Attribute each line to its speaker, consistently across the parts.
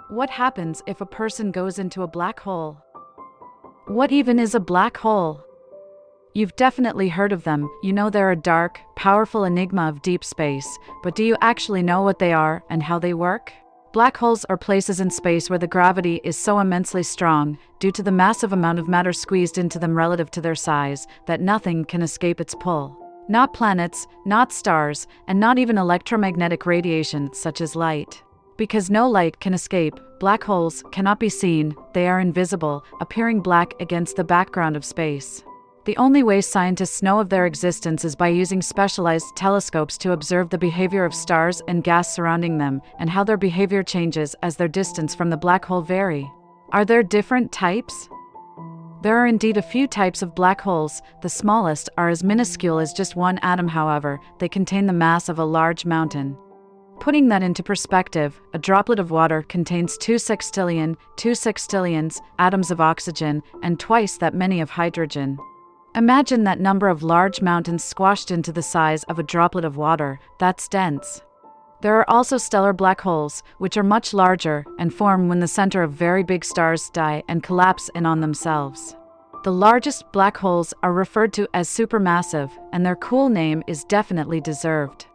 Speaker 1: What happens if a person goes into a black hole? What even is a black hole? You've definitely heard of them. You know they're a dark, powerful enigma of deep space, but do you actually know what they are and how they work? Black holes are places in space where the gravity is so immensely strong, due to the massive amount of matter squeezed into them relative to their size, that nothing can escape its pull. Not planets, not stars, and not even electromagnetic radiation such as light. Because no light can escape, black holes cannot be seen, they are invisible, appearing black against the background of space. The only way scientists know of their existence is by using specialized telescopes to observe the behavior of stars and gas surrounding them, and how their behavior changes as their distance from the black hole vary. Are there different types? There are indeed a few types of black holes. The smallest are as minuscule as just one atom, however, they contain the mass of a large mountain. Putting that into perspective, a droplet of water contains 2 sextillions atoms of oxygen and twice that many of hydrogen. Imagine that number of large mountains squashed into the size of a droplet of water. That's dense. There are also stellar black holes, which are much larger and form when the center of very big stars die and collapse in on themselves. The largest black holes are referred to as supermassive, and their cool name is definitely deserved.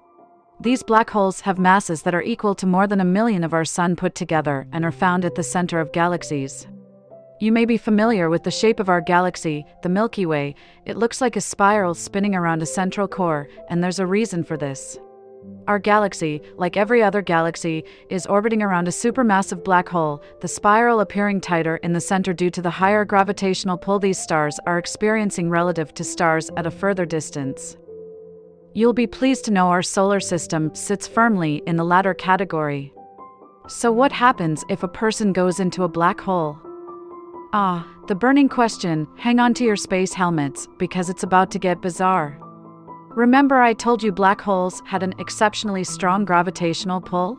Speaker 1: These black holes have masses that are equal to more than 1 million of our Sun put together and are found at the center of galaxies. You may be familiar with the shape of our galaxy, the Milky Way. It looks like a spiral spinning around a central core, and there's a reason for this. Our galaxy, like every other galaxy, is orbiting around a supermassive black hole, the spiral appearing tighter in the center due to the higher gravitational pull these stars are experiencing relative to stars at a further distance. You'll be pleased to know our solar system sits firmly in the latter category. So what happens if a person goes into a black hole? The burning question. Hang on to your space helmets, because it's about to get bizarre. Remember I told you black holes had an exceptionally strong gravitational pull?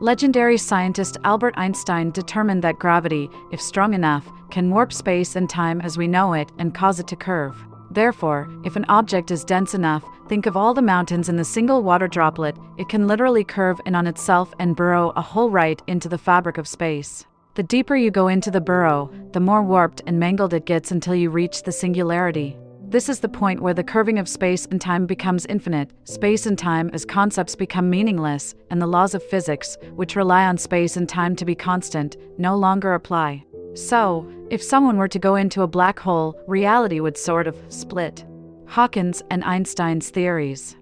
Speaker 1: Legendary scientist Albert Einstein determined that gravity, if strong enough, can warp space and time as we know it and cause it to curve. Therefore, if an object is dense enough, think of all the mountains in the single water droplet, it can literally curve in on itself and burrow a hole right into the fabric of space. The deeper you go into the burrow, the more warped and mangled it gets until you reach the singularity. This is the point where the curving of space and time becomes infinite. Space and time as concepts become meaningless, and the laws of physics, which rely on space and time to be constant, no longer apply. So, if someone were to go into a black hole, reality would sort of split. Hawking's and Einstein's theories.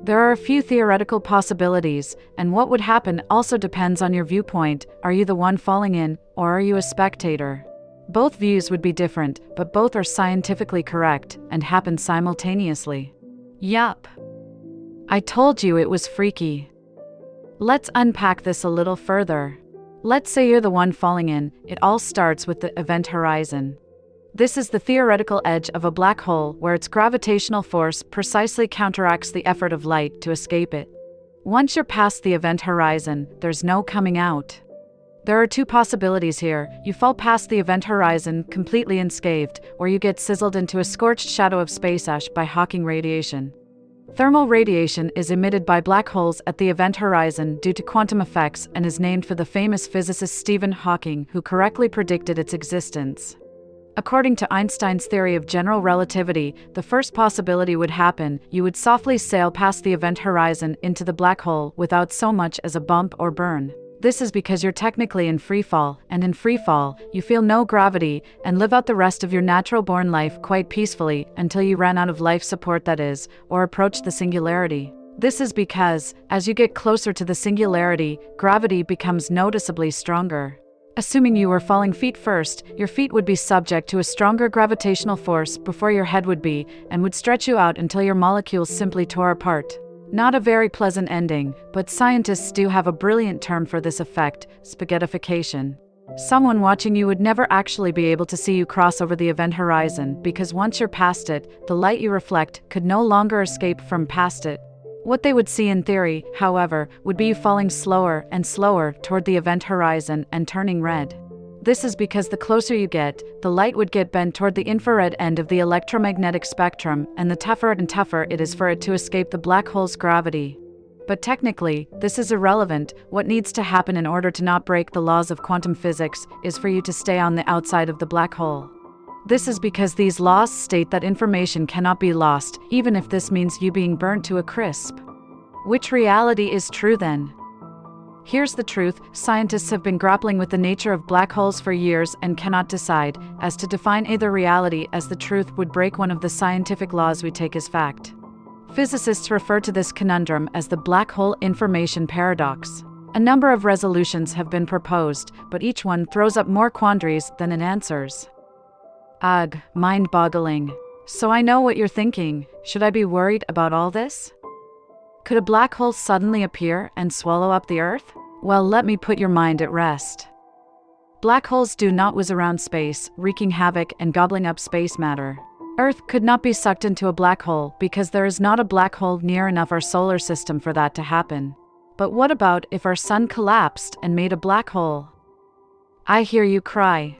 Speaker 1: There are a few theoretical possibilities, and what would happen also depends on your viewpoint. Are you the one falling in, or are you a spectator? Both views would be different, but both are scientifically correct and happen simultaneously. Yup. I told you it was freaky. Let's unpack this a little further. Let's say you're the one falling in. It all starts with the event horizon. This is the theoretical edge of a black hole where its gravitational force precisely counteracts the effort of light to escape it. Once you're past the event horizon, there's no coming out. There are 2 possibilities here. You fall past the event horizon completely unscathed, or you get sizzled into a scorched shadow of space ash by Hawking radiation. Thermal radiation is emitted by black holes at the event horizon due to quantum effects and is named for the famous physicist Stephen Hawking, who correctly predicted its existence. According to Einstein's theory of general relativity, the first possibility would happen. You would softly sail past the event horizon into the black hole without so much as a bump or burn. This is because you're technically in freefall, and in freefall, you feel no gravity and live out the rest of your natural-born life quite peacefully until you ran out of life support, that is, or approach the singularity. This is because, as you get closer to the singularity, gravity becomes noticeably stronger. Assuming you were falling feet first, your feet would be subject to a stronger gravitational force before your head would be, and would stretch you out until your molecules simply tore apart. Not a very pleasant ending, but scientists do have a brilliant term for this effect: spaghettification. Someone watching you would never actually be able to see you cross over the event horizon, because once you're past it, the light you reflect could no longer escape from past it. What they would see in theory, however, would be you falling slower and slower toward the event horizon and turning red. This is because the closer you get, the light would get bent toward the infrared end of the electromagnetic spectrum, and the tougher and tougher it is for it to escape the black hole's gravity. But technically, this is irrelevant. What needs to happen in order to not break the laws of quantum physics is for you to stay on the outside of the black hole. This is because these laws state that information cannot be lost, even if this means you being burnt to a crisp. Which reality is true then? Here's the truth: scientists have been grappling with the nature of black holes for years and cannot decide, as to define either reality as the truth would break one of the scientific laws we take as fact. Physicists refer to this conundrum as the black hole information paradox. A number of resolutions have been proposed, but each one throws up more quandaries than it answers. Ugh, mind-boggling. So I know what you're thinking. Should I be worried about all this? Could a black hole suddenly appear and swallow up the Earth? Well, let me put your mind at rest. Black holes do not whiz around space, wreaking havoc and gobbling up space matter. Earth could not be sucked into a black hole because there is not a black hole near enough our solar system for that to happen. But what about if our sun collapsed and made a black hole? I hear you cry.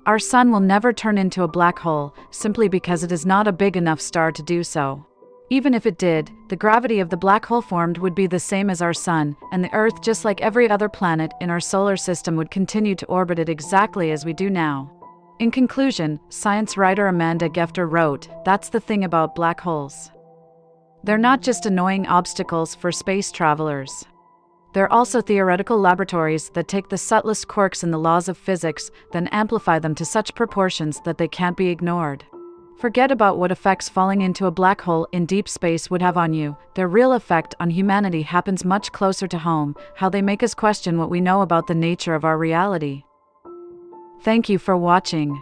Speaker 1: Our sun will never turn into a black hole, simply because it is not a big enough star to do so. Even if it did, the gravity of the black hole formed would be the same as our sun, and the Earth, just like every other planet in our solar system, would continue to orbit it exactly as we do now. In conclusion, science writer Amanda Gefter wrote, "That's the thing about black holes. They're not just annoying obstacles for space travelers. They're also theoretical laboratories that take the subtlest quirks in the laws of physics, then amplify them to such proportions that they can't be ignored. Forget about what effects falling into a black hole in deep space would have on you. Their real effect on humanity happens much closer to home, how they make us question what we know about the nature of our reality." Thank you for watching.